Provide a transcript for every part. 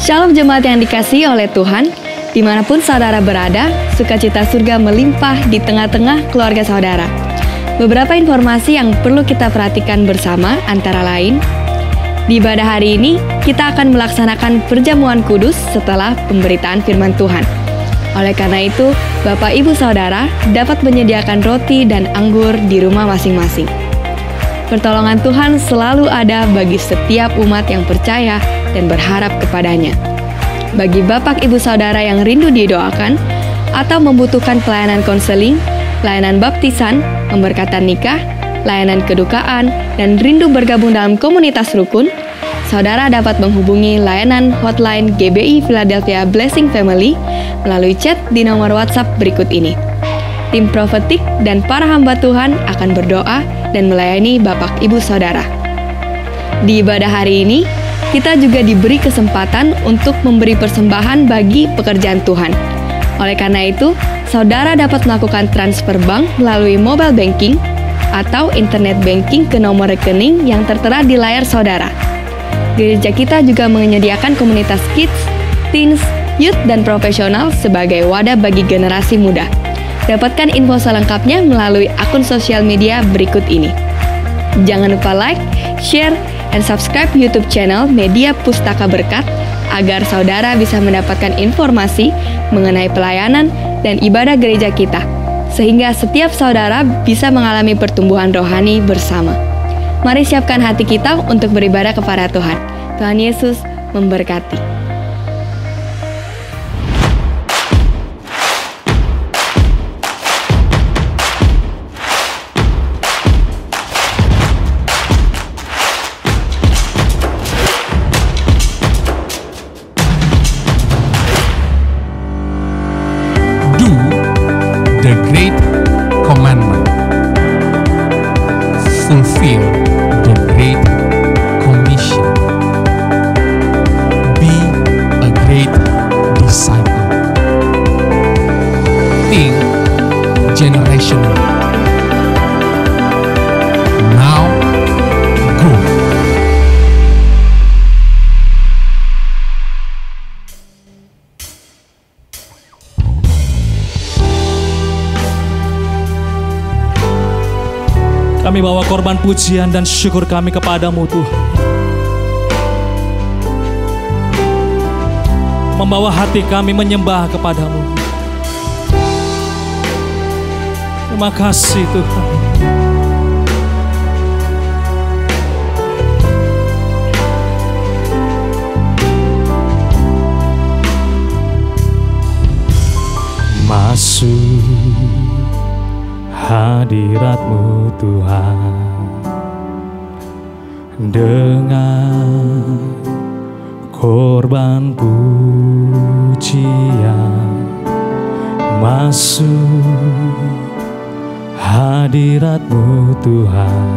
Shalom jemaat yang dikasihi oleh Tuhan, dimanapun saudara berada, sukacita surga melimpah di tengah-tengah keluarga saudara. Beberapa informasi yang perlu kita perhatikan bersama antara lain, di ibadah hari ini kita akan melaksanakan perjamuan kudus setelah pemberitaan firman Tuhan. Oleh karena itu, Bapak Ibu Saudara dapat menyediakan roti dan anggur di rumah masing-masing. Pertolongan Tuhan selalu ada bagi setiap umat yang percaya dan berharap kepadanya. Bagi Bapak Ibu Saudara yang rindu didoakan atau membutuhkan pelayanan konseling, pelayanan baptisan, pemberkatan nikah, layanan kedukaan, dan rindu bergabung dalam komunitas rukun, saudara dapat menghubungi layanan hotline GBI Philadelphia Blessing Family melalui chat di nomor WhatsApp berikut ini. Tim profetik dan para hamba Tuhan akan berdoa dan melayani Bapak Ibu Saudara. Di ibadah hari ini, kita juga diberi kesempatan untuk memberi persembahan bagi pekerjaan Tuhan. Oleh karena itu, saudara dapat melakukan transfer bank melalui mobile banking atau internet banking ke nomor rekening yang tertera di layar saudara. Gereja kita juga menyediakan komunitas kids, teens, youth, dan profesional sebagai wadah bagi generasi muda. Dapatkan info selengkapnya melalui akun sosial media berikut ini. Jangan lupa like, share, dan subscribe YouTube channel Media Pustaka Berkat agar saudara bisa mendapatkan informasi mengenai pelayanan dan ibadah gereja kita, sehingga setiap saudara bisa mengalami pertumbuhan rohani bersama. Mari siapkan hati kita untuk beribadah kepada Tuhan. Tuhan Yesus memberkati. The Great Commandment. Fulfill the Great Commission. Be a great disciple. Think generational. Now go. Kami bawa korban pujian dan syukur kami kepadamu Tuhan. Membawa hati kami menyembah kepadamu. Terima kasih Tuhan. Masuk hadirat-Mu Tuhan dengan korban pujian, masuk hadirat-Mu Tuhan,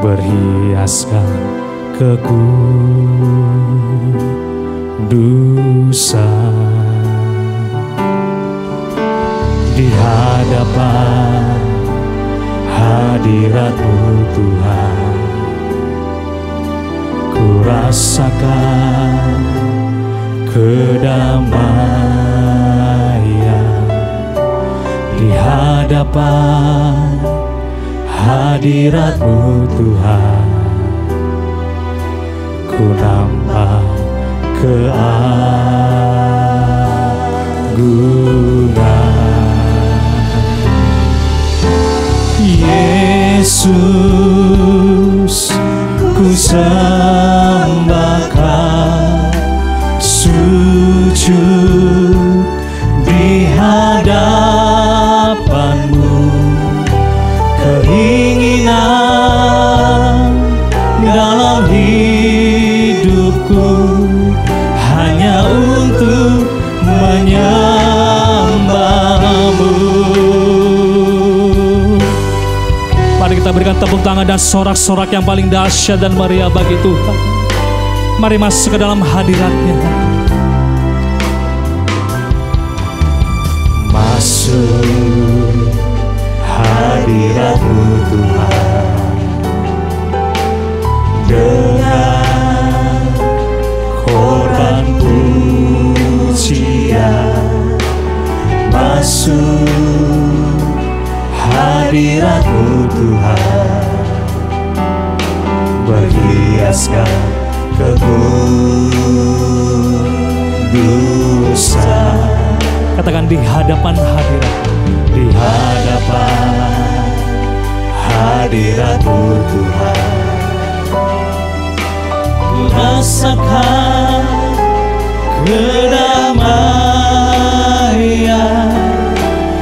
berhiaskan kekudusan. Di hadapan hadirat-Mu Tuhan, ku rasakan kedamaian. Di hadapan hadirat-Mu Tuhan, ku nampak keagungan. Yesus, ku sembahkan, sujud di hadapan-Mu. Keinginan dalam hidupku hanya untuk menyembah-Mu. Mari kita berikan tepuk tangan dan sorak-sorak yang paling dahsyat dan meriah bagi Tuhan. Mari masuk ke dalam hadirat-Nya. Masuk hadirat-Mu Tuhan dengan hiaskan kekudusan. Katakan di hadapan hadirat. Di hadapan hadirat-Mu Tuhan, ku rasakan kedamaian.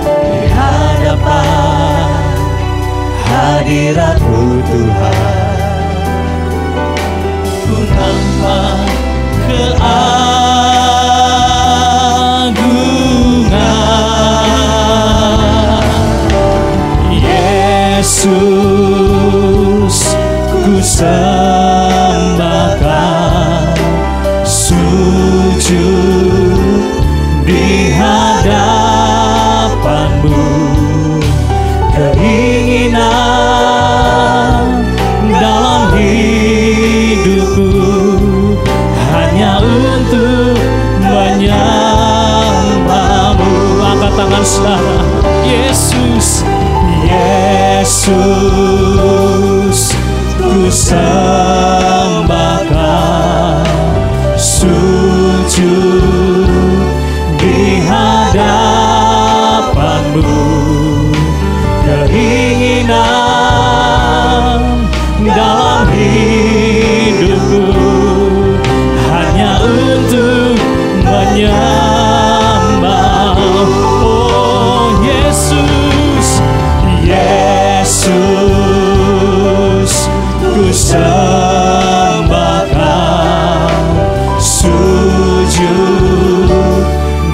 Di hadapan hadirat-Mu Tuhan, ku nampak Yesus, ku sembahkan, sujud di hadapan-Mu. Keinginan dalam hidupku hanya untuk menyembah-Mu. Angkat tangan saudara. Yesus, Yesus, ku sembahkan, sujud di hadapan-Mu. Keinginan dalam hidupku hanya untuk menyembah. Oh Yesus, Yesus, ku sembahkan, sujud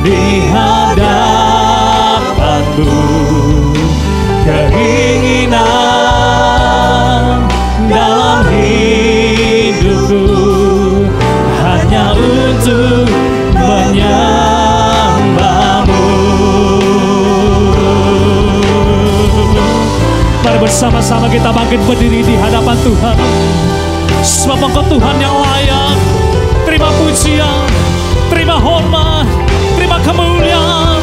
di hadapan-Mu. Keinginan dalam hidupku hanya untuk menyembah-Mu. Mari bersama-sama kita bangkit berdiri di hadapan Tuhan. Sebab Engkau Tuhan yang layak. Terima pujian, terima hormat, terima kemuliaan.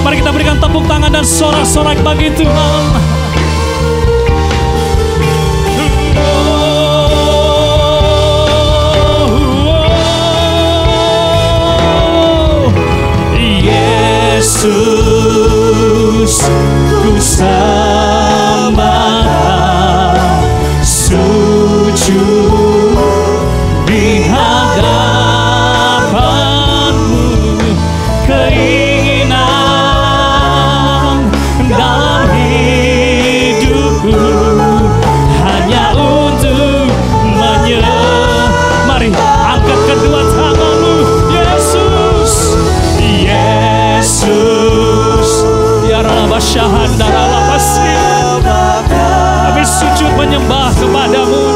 Mari kita berikan tepuk tangan dan sorak-sorak bagi Tuhan. Yesus, ku sembahkan, sujud di hadapan-Mu. Keinginan dalam hidupku hanya untuk menyembah. Mari angkat kedua tanganmu. Yesus, Yesus, ya Rabbah Syahandara Basir. Kami sujud menyembah kepadamu.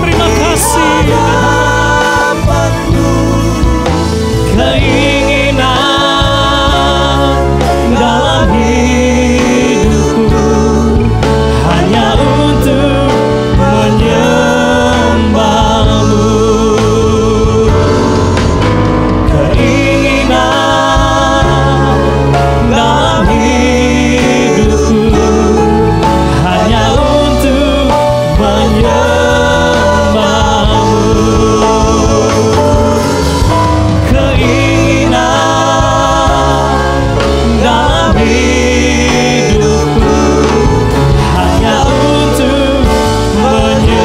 Terima kasih. Keinginan dalam hidupku hanya untuk menyembah-Mu. Keinginan dalam hidupku hanya untuk menyembah-Mu. Keinginan dalam hidupku hanya untuk menyembah-Mu.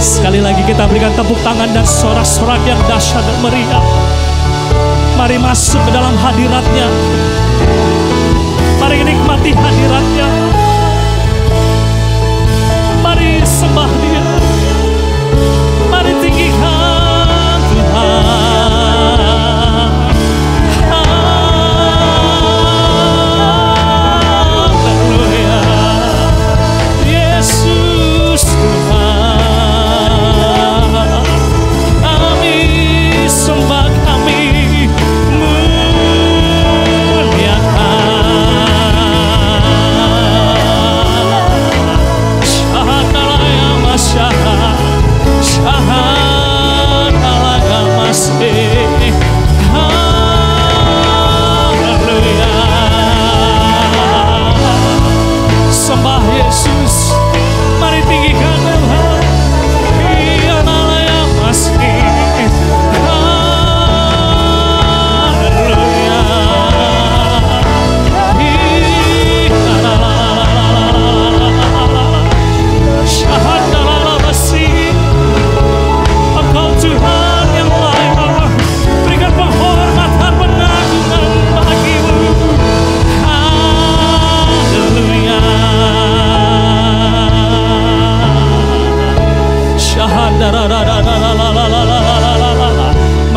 Sekali lagi kita berikan tepuk tangan dan sorak-sorak yang dahsyat dan meriah. Mari masuk ke dalam hadirat-Nya. Mari nikmati hadirat-Nya. Mari sembah Dia. Mari tinggikan Tuhan. Haleluya. Yesus Tuhan, kami sembah, kami muliakan.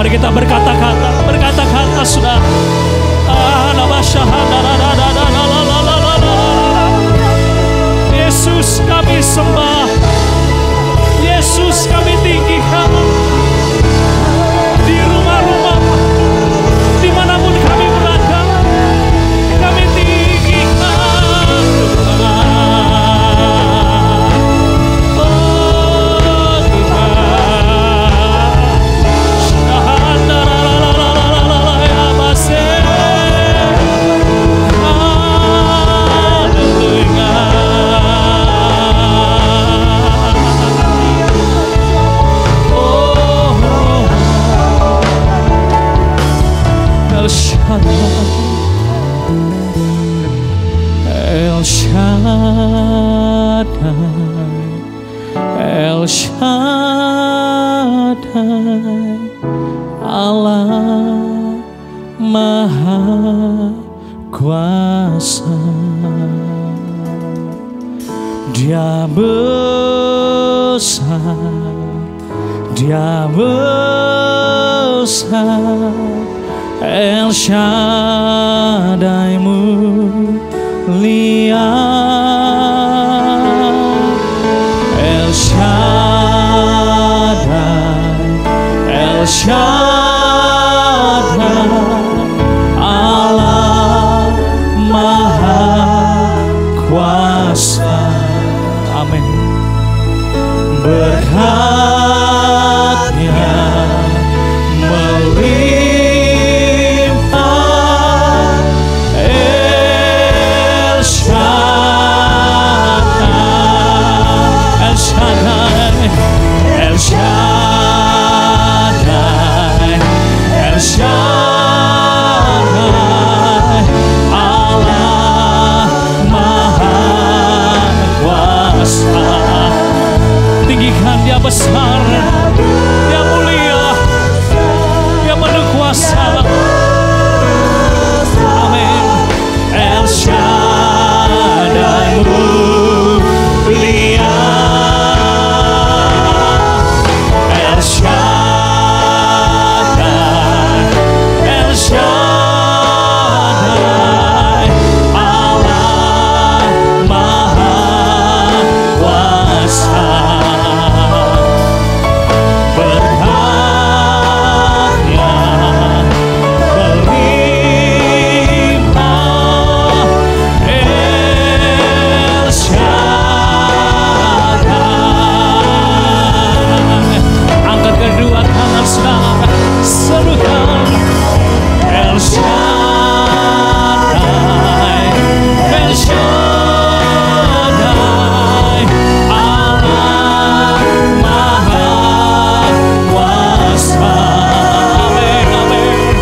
Mari kita berkata-kata sudah. Yesus kami sembah, Yesus kami tinggikan. Di rumah-rumah, dimanapun kami berada, kami tinggikan Tuhan. Oh El Shaddai, El Shaddai, Allah Maha Kuasa. Dia besar, Dia besar, El Shaddai mulia, El Shaddai, El Shaddai, Allah Maha Kuasa. Amin. Berkat-Nya melimpah, El Shaddai, El Shaddai, El Shaddai, El Shaddai, Allah Maha Kuasa. Tinggikan Dia besar, Dia mulia, Dia penuh kuasa. Amin. El Shaddai mulia, El Shaddai, El Shaddai, Allah Maha Kuasa. Berkat-Nya melimpah, El Shaddai. Angkat kedua tangan saudara, serukan El Shaddai, El Shaddai, Allah Maha Kuasa. Amin, amin.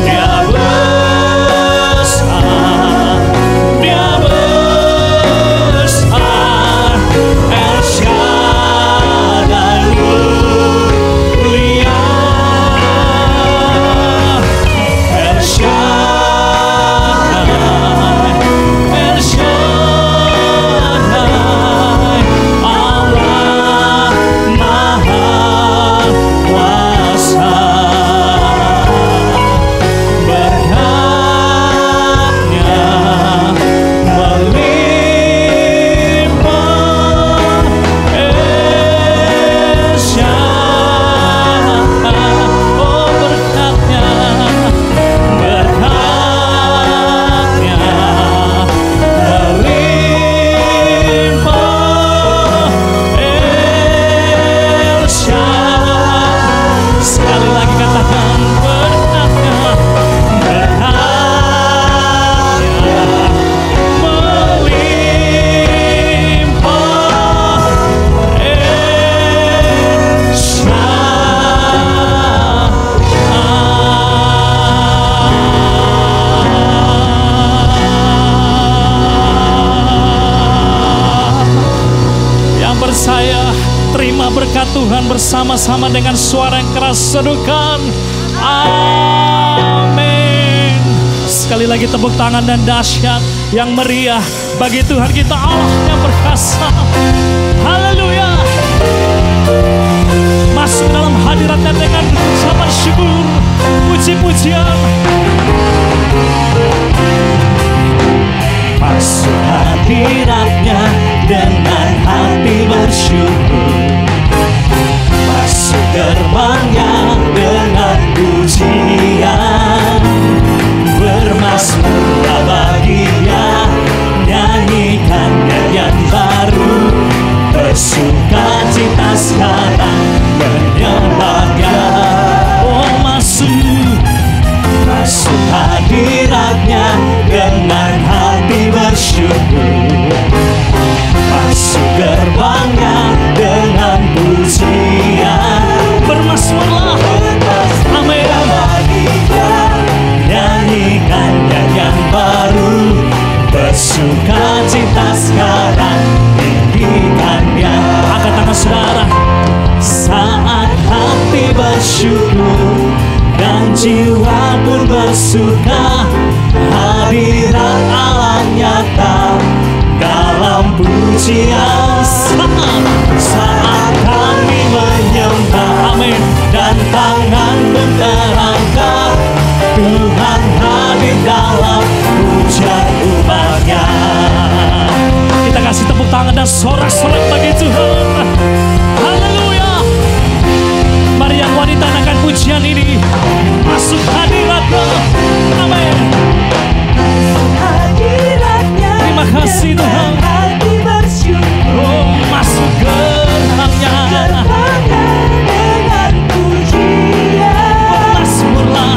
Dia besar, Dia besar, El Shaddai mulia, El Shaddai, El Shaddai, Allah Maha Kuasa. Berkat-Nya melimpah, El Shaddai. Oh, berkat-Nya, berkat-Nya melimpah, El Shaddai. Sekali lagi katakan berkat-Nya, berkat-Nya melimpah, El Shaddai. Yang percaya terima berkat Tuhan bersama-sama dengan suara yang keras, serukan amin. Sekali lagi tepuk tangan dan dahsyat yang meriah bagi Tuhan kita, Allah yang perkasa. Haleluya. Masuk dalam hadirat-Nya dengan ucapan syukur. pujian. Masuk hadiratnya dengan hati bersyukur, masuk gerbangnya dengan pujian, bermazmurlah bagi Dia, nyanyikan nyanyian baru, bersukacita sekarang menyembahnya. Oh, masuk hadiratnya dengan hati bersyukur, masuk gerbangnya dengan pujian, bermazmurlah, amin, nyanyikan nyanyian baru, bersukacita sekarang tinggikan Dia. Angkat tangan saudara. Saat hati bersyukur dan jiwa pun bersuka, hadirat Allah nyata dalam pujian. Saat kami menyembah, amin, dan tangan pun terangkat, Tuhan hadir dalam pujian umatnya. Kita kasih tepuk tangan dan sorak-sorak bagi Tuhan. Haleluya. Mari yang wanita akan pujian ini masuk hadirat-Nya. Amin. Terima kasih Tuhan. Oh, masuk gerbangnya dengan pujian, bermazmurlah,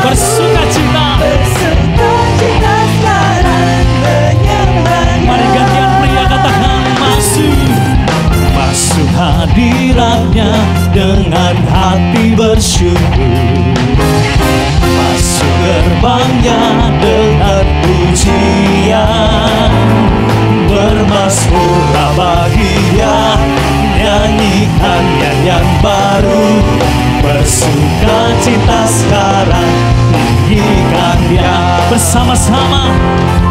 bersukacita. Mari gantian pria katakan masuk hadiratnya dengan hati bersyukur, masuk gerbangnya dengan pujian, bermazmurlah bagi Dia, nyanyikan nyanyian baru, bersukacita sekarang tinggikan Dia. Bersama-sama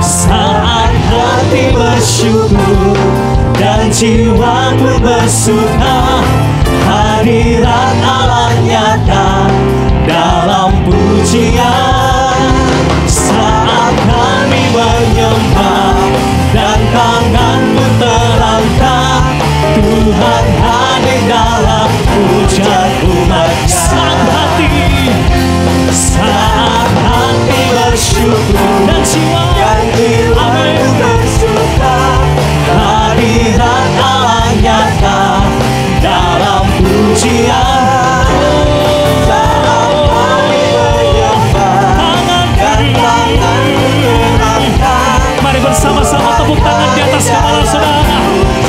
saat hati bersyukur dan jiwa pun bersuka, hadirat Allah nyata dalam pujian. Saat kami menyembah dan tangan pun terangkat, Tuhan hadir dalam pujian umat-Nya. Saat hati bersyukur dan jiwa pun bersuka, hadirat Allah nyata dalam pujian. Saat kami menyembah dan tangan terangkat, mari bersama-sama tepuk tangan di atas kepala saudara.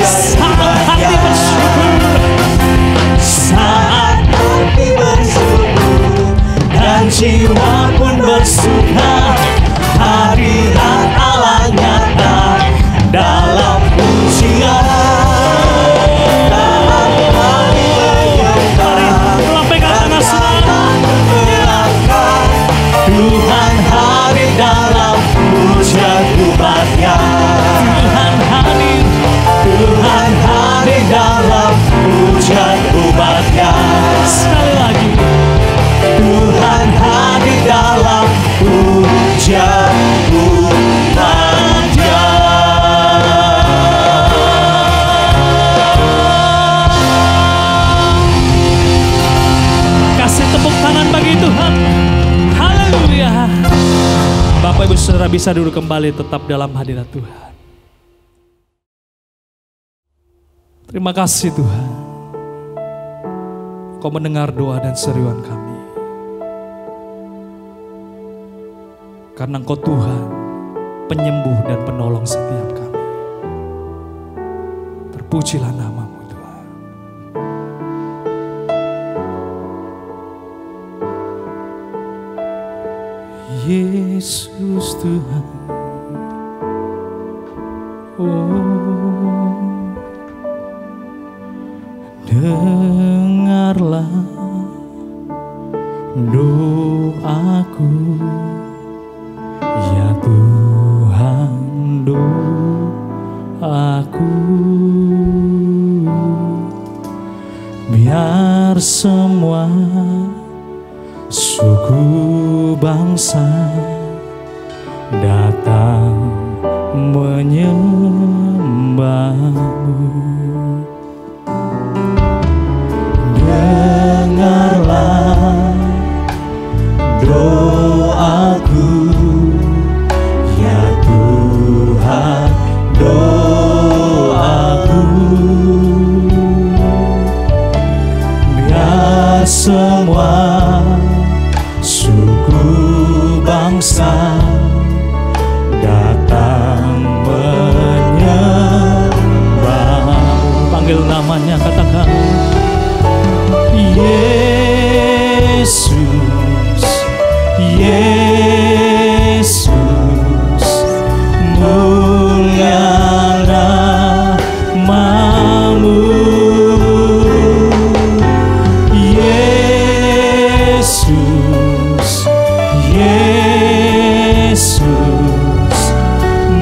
Saat hati bersyukur, saat hati bersyukur dan jiwa pun bersuka, hadirat Allah nyata dalam pujian. Tuhan hadir dalam pujian umat-Nya. Tuhan hadir dalam pujian umat-Nya. Sekali lagi, Tuhan hadir dalam pujian umat-Nya. Kasih tepuk tangan bagi Tuhan. Haleluya. Bapak Ibu Saudara bisa duduk kembali tetap dalam hadirat Tuhan. Terima kasih Tuhan. Kau mendengar doa dan seruan kami. Karena Engkau Tuhan, penyembuh dan penolong setiap kami. Terpujilah nama-Mu Tuhan. Yesus Tuhan, oh, dengarlah doaku, ya Tuhan, doaku. biar semua suku bangsa datang menyembahmu. Dengarlah doaku, ya Tuhan, doaku. Biar semua suku bangsa datang menyembah. Panggil namanya, katakan Yesus, Yesus, mulia namamu. Yesus, Yesus,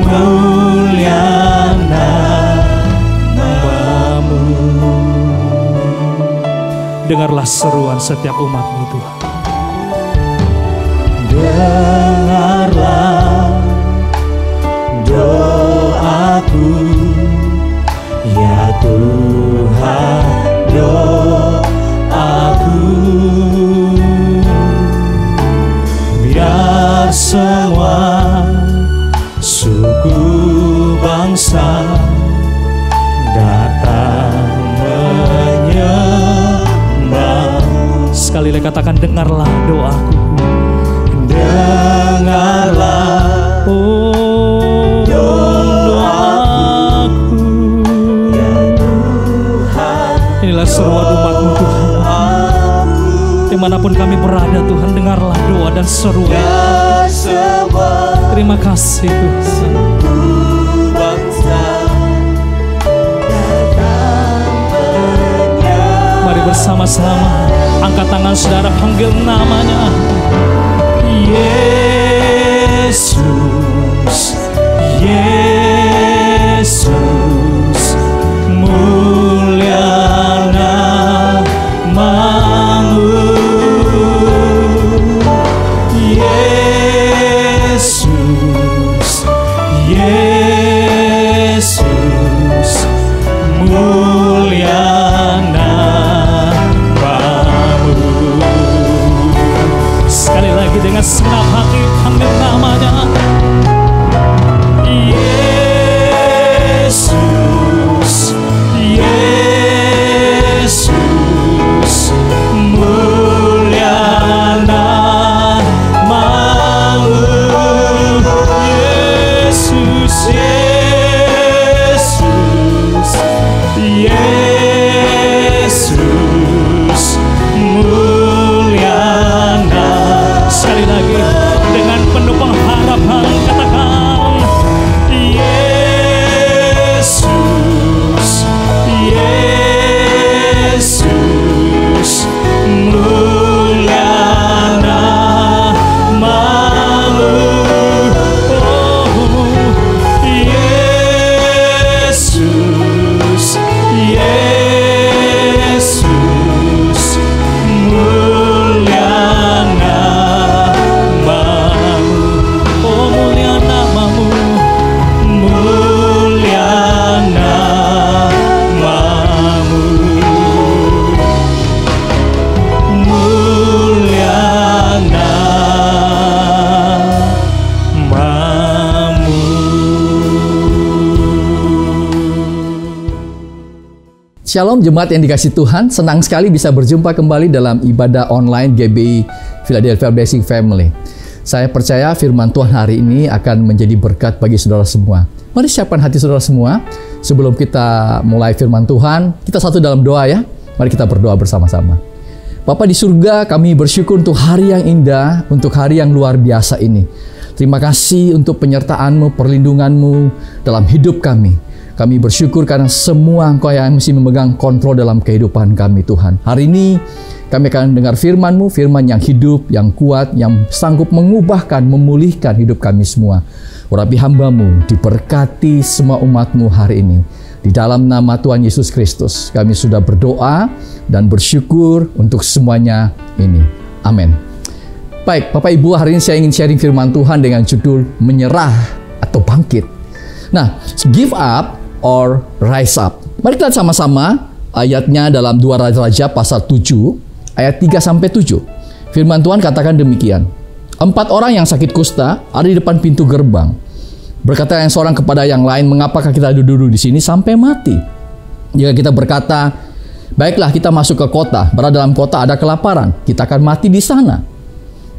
mulia namamu. Dengarlah seruan setiap umat-Mu, Tuhan. Dengarlah doaku, ya Tuhan, doaku. Biar semua suku bangsa datang menyembah. Sekali lagi katakan, dengarlah doaku. Dengarlah doaku, ya Tuhan. Inilah seruan umat-Mu, Tuhan. Dimanapun kami berada, Tuhan, dengarlah doa dan seruan. Terima kasih, Tuhan. Mari bersama-sama angkat tangan saudara, panggil namanya. Yesus, Yesus, mulia namamu. Yesus, Yesus, mulia namamu. Sekali lagi dengan senang hati panggil namanya. Yesus, Yesus, mulia namamu. Yesus, Yesus, Yesus, mulia namamu. Sekali lagi dengan penuh pengharapan katakan, Yesus, Yesus, mulia namamu. Oh, Yesus, Yesus, mulia namamu. Oh, mulia namamu, mulia namamu, mulia namamu. Shalom jemaat yang dikasih Tuhan, senang sekali bisa berjumpa kembali dalam ibadah online GBI Philadelphia Blessing Family. Saya percaya firman Tuhan hari ini akan menjadi berkat bagi saudara semua. Mari siapkan hati saudara semua. Sebelum kita mulai firman Tuhan, kita satu dalam doa ya. Mari kita berdoa bersama-sama. Bapa di surga, kami bersyukur untuk hari yang indah, untuk hari yang luar biasa ini. Terima kasih untuk penyertaan-Mu, perlindungan-Mu dalam hidup kami. Kami bersyukur karena semua Engkau yang mesti memegang kontrol dalam kehidupan kami, Tuhan. Hari ini kami akan dengar firman-Mu, firman yang hidup, yang kuat, yang sanggup mengubahkan, memulihkan hidup kami semua. Urapi hamba-Mu, diberkati semua umat-Mu hari ini. Di dalam nama Tuhan Yesus Kristus, kami sudah berdoa dan bersyukur untuk semuanya ini. Amin. Baik, Bapak Ibu, hari ini saya ingin sharing firman Tuhan dengan judul menyerah atau bangkit. Nah, give up or rise up. Mari kita sama-sama ayatnya dalam 2 Raja pasal 7 ayat 3-7. Firman Tuhan katakan demikian. 4 orang yang sakit kusta ada di depan pintu gerbang. Berkata yang seorang kepada yang lain, mengapakah kita duduk di sini sampai mati? Jika kita berkata, baiklah kita masuk ke kota, berada dalam kota ada kelaparan, kita akan mati di sana.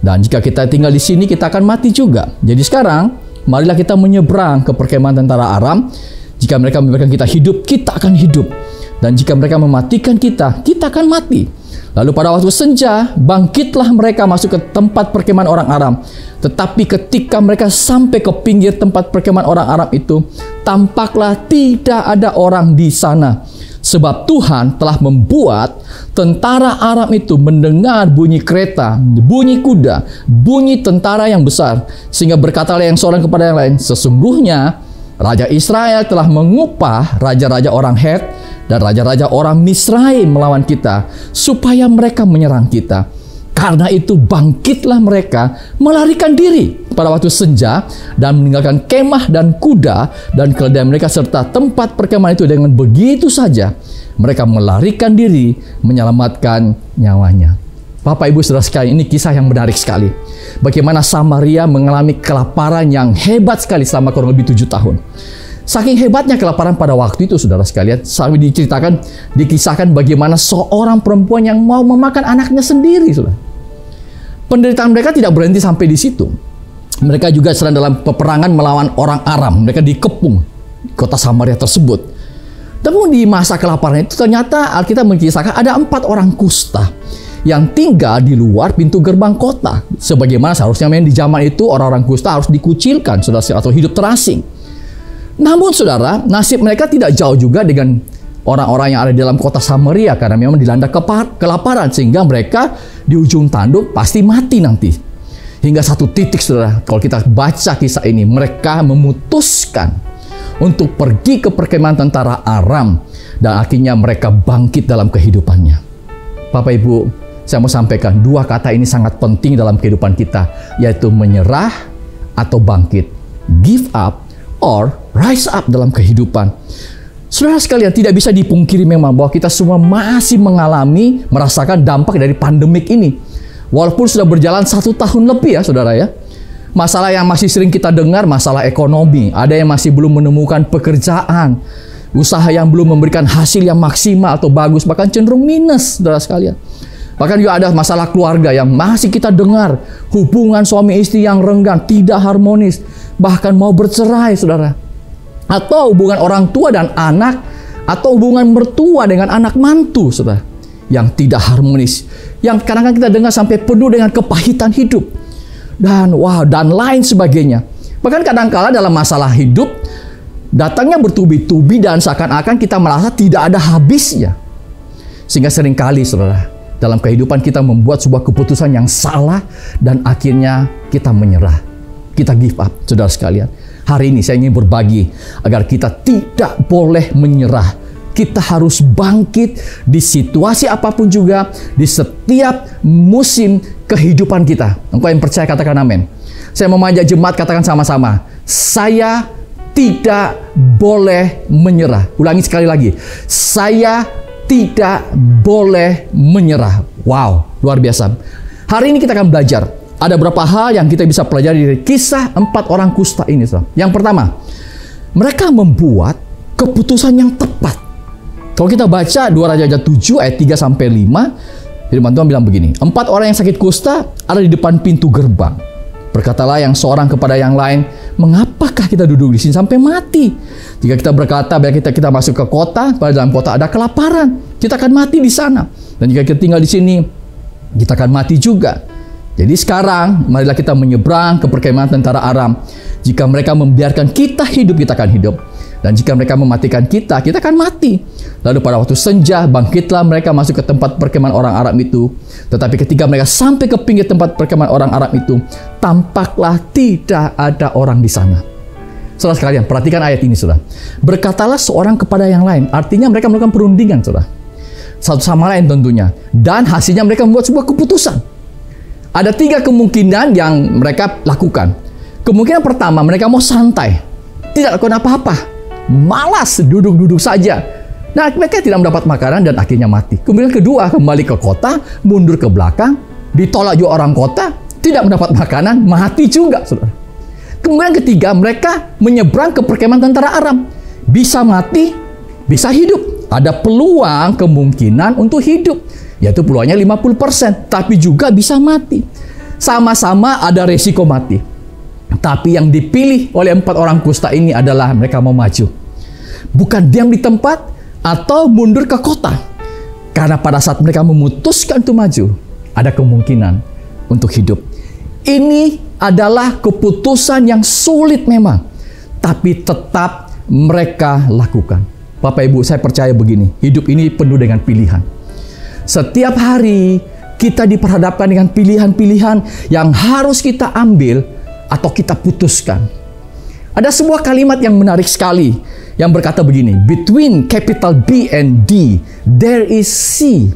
Dan jika kita tinggal di sini, kita akan mati juga. Jadi sekarang, marilah kita menyeberang ke perkemahan tentara Aram. Jika mereka memberikan kita hidup, kita akan hidup. Dan jika mereka mematikan kita, kita akan mati. Lalu pada waktu senja, bangkitlah mereka masuk ke tempat perkemahan orang Aram. Tetapi ketika mereka sampai ke pinggir tempat perkemahan orang Aram itu, tampaklah tidak ada orang di sana. Sebab Tuhan telah membuat tentara Aram itu mendengar bunyi kereta, bunyi kuda, bunyi tentara yang besar. Sehingga berkatalah yang seorang kepada yang lain, sesungguhnya Raja Israel telah mengupah raja-raja orang Het dan raja-raja orang Misraim melawan kita, supaya mereka menyerang kita. Karena itu bangkitlah mereka melarikan diri pada waktu senja dan meninggalkan kemah dan kuda dan keledai mereka serta tempat perkemahan itu. Dengan begitu saja mereka melarikan diri menyelamatkan nyawanya. Bapak Ibu Saudara sekalian, ini kisah yang menarik sekali. Bagaimana Samaria mengalami kelaparan yang hebat sekali selama kurang lebih 7 tahun. Saking hebatnya kelaparan pada waktu itu, saudara sekalian, sampai dikisahkan bagaimana seorang perempuan yang mau memakan anaknya sendiri, saudara. Penderitaan mereka tidak berhenti sampai di situ. Mereka juga sedang dalam peperangan melawan orang Aram. Mereka dikepung kota Samaria tersebut. Namun di masa kelaparan itu ternyata Alkitab mengisahkan ada 4 orang kusta yang tinggal di luar pintu gerbang kota. Sebagaimana seharusnya di zaman itu orang-orang kusta harus dikucilkan, saudara, atau hidup terasing. Namun saudara, nasib mereka tidak jauh juga dengan orang-orang yang ada di dalam kota Samaria, karena memang dilanda kelaparan, sehingga mereka di ujung tanduk pasti mati nanti. Hingga satu titik, saudara, kalau kita baca kisah ini, mereka memutuskan untuk pergi ke perkemahan tentara Aram, dan akhirnya mereka bangkit dalam kehidupannya. Bapak Ibu, saya mau sampaikan 2 kata ini sangat penting dalam kehidupan kita, yaitu menyerah atau bangkit. Give up or rise up dalam kehidupan. Saudara sekalian, tidak bisa dipungkiri memang bahwa kita semua masih merasakan dampak dari pandemik ini. Walaupun sudah berjalan 1 tahun lebih ya, saudara ya. Masalah yang masih sering kita dengar, masalah ekonomi. Ada yang masih belum menemukan pekerjaan. Usaha yang belum memberikan hasil yang maksimal atau bagus, bahkan cenderung minus, saudara sekalian. Bahkan juga ada masalah keluarga yang masih kita dengar. Hubungan suami istri yang renggang, tidak harmonis, bahkan mau bercerai, saudara. Atau hubungan orang tua dan anak, atau hubungan mertua dengan anak mantu, saudara, yang tidak harmonis. Yang kadang-kadang kita dengar sampai penuh dengan kepahitan hidup. Dan lain sebagainya. Bahkan kadang-kala dalam masalah hidup, datangnya bertubi-tubi dan seakan-akan kita merasa tidak ada habisnya. Sehingga seringkali, saudara, dalam kehidupan kita membuat sebuah keputusan yang salah dan akhirnya kita menyerah. Kita give up, saudara sekalian. Hari ini saya ingin berbagi agar kita tidak boleh menyerah. Kita harus bangkit di situasi apapun juga, di setiap musim kehidupan kita. Engkau yang percaya katakan amin. Saya mengajak jemaat katakan sama-sama, saya tidak boleh menyerah. Ulangi sekali lagi, saya tidak boleh menyerah. Wow, luar biasa. Hari ini kita akan belajar. Ada beberapa hal yang kita bisa pelajari dari kisah 4 orang kusta ini. Yang pertama, mereka membuat keputusan yang tepat. Kalau kita baca 2 Raja 7 ayat 3-5, firman Tuhan bilang begini, 4 orang yang sakit kusta ada di depan pintu gerbang. Berkatalah yang seorang kepada yang lain, mengapakah kita duduk di sini sampai mati? Jika kita berkata, biar kita masuk ke kota, pada dalam kota ada kelaparan, kita akan mati di sana. Dan jika kita tinggal di sini, kita akan mati juga. Jadi sekarang, marilah kita menyeberang ke perkemahan tentara Aram. Jika mereka membiarkan kita hidup, kita akan hidup. Dan jika mereka mematikan kita, kita akan mati. Lalu pada waktu senja, bangkitlah mereka masuk ke tempat perkemahan orang Aram itu. Tetapi ketika mereka sampai ke pinggir tempat perkemahan orang Aram itu, tampaklah tidak ada orang di sana. Saudara sekalian, perhatikan ayat ini, saudara. Berkatalah seorang kepada yang lain, artinya mereka melakukan perundingan, saudara. Satu sama lain tentunya. Dan hasilnya mereka membuat sebuah keputusan. Ada 3 kemungkinan yang mereka lakukan. Kemungkinan pertama, mereka mau santai. Tidak lakukan apa-apa. Malas, duduk-duduk saja. Nah, mereka tidak mendapat makanan dan akhirnya mati. Kemudian kedua, kembali ke kota, mundur ke belakang, ditolak juga orang kota, tidak mendapat makanan, mati juga, saudara. Kemudian ketiga, mereka menyeberang ke perkemahan tentara Aram. Bisa mati, bisa hidup. Ada peluang kemungkinan untuk hidup, yaitu peluangnya 50%, tapi juga bisa mati. Sama-sama ada resiko mati. Tapi yang dipilih oleh 4 orang kusta ini adalah mereka mau maju. Bukan diam di tempat atau mundur ke kota. Karena pada saat mereka memutuskan untuk maju, ada kemungkinan untuk hidup. Ini adalah keputusan yang sulit memang, tapi tetap mereka lakukan. Bapak Ibu, saya percaya begini, hidup ini penuh dengan pilihan. Setiap hari kita diperhadapkan dengan pilihan-pilihan yang harus kita ambil atau kita putuskan. Ada sebuah kalimat yang menarik sekali yang berkata begini, between capital B and D, there is C.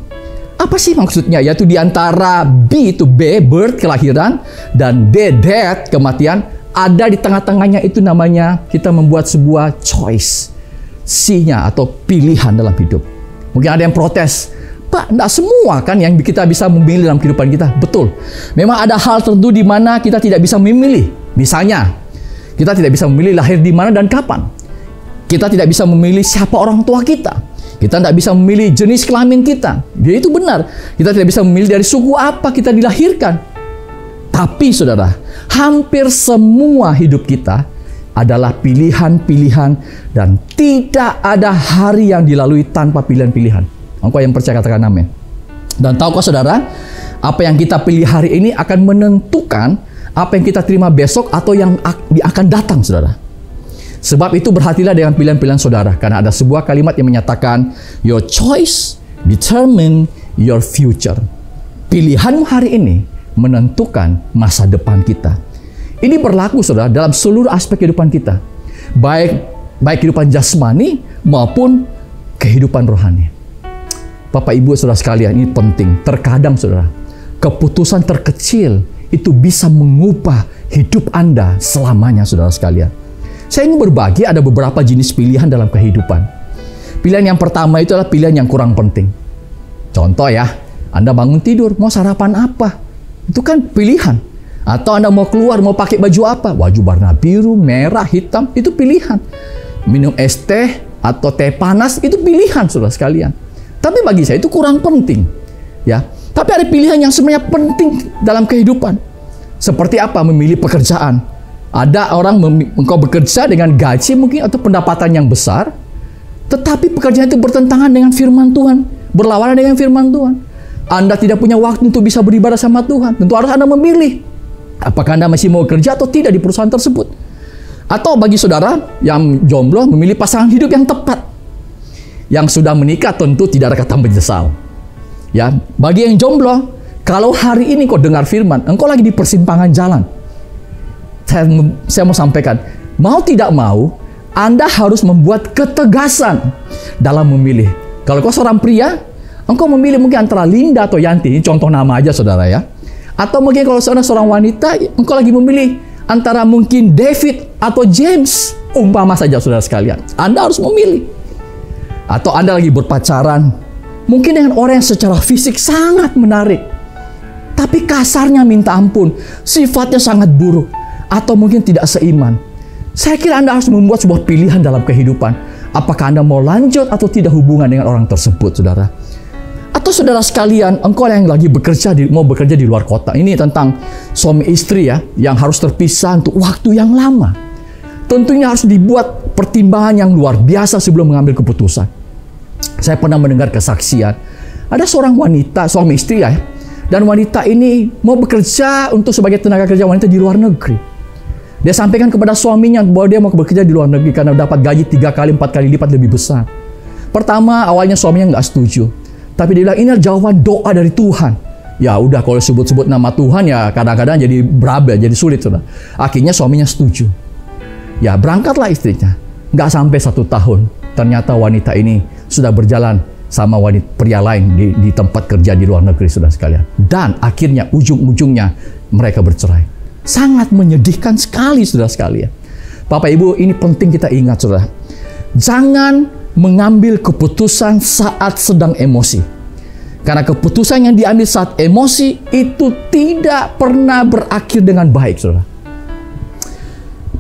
Apa sih maksudnya? Yaitu di antara B itu B, birth, kelahiran, dan D, death, kematian. Ada di tengah-tengahnya itu namanya kita membuat sebuah choice. C-nya atau pilihan dalam hidup. Mungkin ada yang protes, Pak, tidak semua kan yang kita bisa memilih dalam kehidupan kita. Betul. Memang ada hal tertentu di mana kita tidak bisa memilih. Misalnya, kita tidak bisa memilih lahir di mana dan kapan. Kita tidak bisa memilih siapa orang tua kita. Kita tidak bisa memilih jenis kelamin kita. Dia itu benar. Kita tidak bisa memilih dari suku apa kita dilahirkan. Tapi saudara, hampir semua hidup kita adalah pilihan-pilihan dan tidak ada hari yang dilalui tanpa pilihan-pilihan. Engkau yang percaya katakan amin. Dan tahukah saudara, apa yang kita pilih hari ini akan menentukan apa yang kita terima besok atau yang akan datang, saudara. Sebab itu berhati-hatilah dengan pilihan-pilihan saudara, karena ada sebuah kalimat yang menyatakan your choice determine your future. Pilihanmu hari ini menentukan masa depan kita. Ini berlaku saudara dalam seluruh aspek kehidupan kita, baik kehidupan jasmani maupun kehidupan rohani. Bapak Ibu saudara sekalian, ini penting. Terkadang saudara, keputusan terkecil itu bisa mengubah hidup Anda selamanya, saudara sekalian. Saya ingin berbagi ada beberapa jenis pilihan dalam kehidupan. Pilihan yang pertama itu adalah pilihan yang kurang penting. Contoh ya, Anda bangun tidur, mau sarapan apa? Itu kan pilihan. Atau Anda mau keluar, mau pakai baju apa? Baju warna biru, merah, hitam, itu pilihan. Minum es teh atau teh panas, itu pilihan, saudara sekalian. Tapi bagi saya itu kurang penting. Ya. Tapi ada pilihan yang sebenarnya penting dalam kehidupan. Seperti apa? Memilih pekerjaan. Ada orang engkau bekerja dengan gaji mungkin atau pendapatan yang besar, tetapi pekerjaan itu bertentangan dengan firman Tuhan, berlawanan dengan firman Tuhan. Anda tidak punya waktu untuk bisa beribadah sama Tuhan. Tentu harus Anda memilih. Apakah Anda masih mau kerja atau tidak di perusahaan tersebut? Atau bagi saudara yang jomblo, memilih pasangan hidup yang tepat. Yang sudah menikah tentu tidak ada kata menyesal. Ya, bagi yang jomblo, kalau hari ini kau dengar firman, engkau lagi di persimpangan jalan. Saya mau sampaikan, mau tidak mau, Anda harus membuat ketegasan dalam memilih. Kalau kau seorang pria, engkau memilih mungkin antara Linda atau Yanti, ini contoh nama aja saudara ya. Atau mungkin kalau seorang wanita, engkau lagi memilih antara mungkin David atau James, umpama saja saudara sekalian. Anda harus memilih. Atau Anda lagi berpacaran, mungkin dengan orang yang secara fisik sangat menarik, tapi kasarnya minta ampun, sifatnya sangat buruk, atau mungkin tidak seiman. Saya kira Anda harus membuat sebuah pilihan dalam kehidupan. Apakah Anda mau lanjut atau tidak hubungan dengan orang tersebut, saudara? Atau saudara sekalian, engkau yang lagi mau bekerja di luar kota. Ini tentang suami istri ya, yang harus terpisah untuk waktu yang lama. Tentunya harus dibuat pertimbangan yang luar biasa sebelum mengambil keputusan. Saya pernah mendengar kesaksian. Ada seorang wanita, suami istri ya, dan wanita ini mau bekerja untuk sebagai tenaga kerja wanita di luar negeri. Dia sampaikan kepada suaminya bahwa dia mau bekerja di luar negeri karena dapat gaji 3 kali, 4 kali lipat lebih besar. Pertama, awalnya suaminya nggak setuju. Tapi dia bilang, ini jawaban doa dari Tuhan. Ya udah, kalau sebut-sebut nama Tuhan ya kadang-kadang jadi berabe, jadi sulit. Saudara. Akhirnya suaminya setuju. Ya berangkatlah istrinya. Nggak sampai 1 tahun, ternyata wanita ini sudah berjalan sama pria lain di tempat kerja di luar negeri, saudara sekalian. Dan akhirnya ujung-ujungnya mereka bercerai. Sangat menyedihkan sekali, saudara sekalian. Bapak Ibu, ini penting kita ingat, saudara. Jangan mengambil keputusan saat sedang emosi. Karena keputusan yang diambil saat emosi itu tidak pernah berakhir dengan baik, saudara.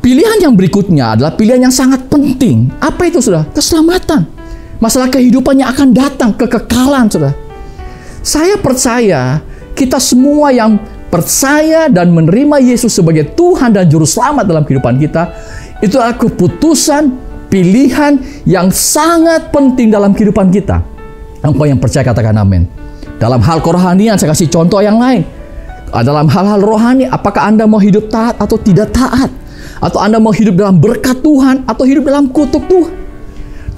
Pilihan yang berikutnya adalah pilihan yang sangat penting. Apa itu, saudara? Keselamatan. Masalah kehidupannya akan datang, kekekalan, saudara. Saya percaya kita semua yang percaya dan menerima Yesus sebagai Tuhan dan Juru Selamat dalam kehidupan kita, itu adalah keputusan, pilihan yang sangat penting dalam kehidupan kita. Engkau yang percaya katakan amin. Dalam hal kerohanian, saya kasih contoh yang lain. Dalam hal-hal rohani, apakah Anda mau hidup taat atau tidak taat? Atau Anda mau hidup dalam berkat Tuhan atau hidup dalam kutuk Tuhan?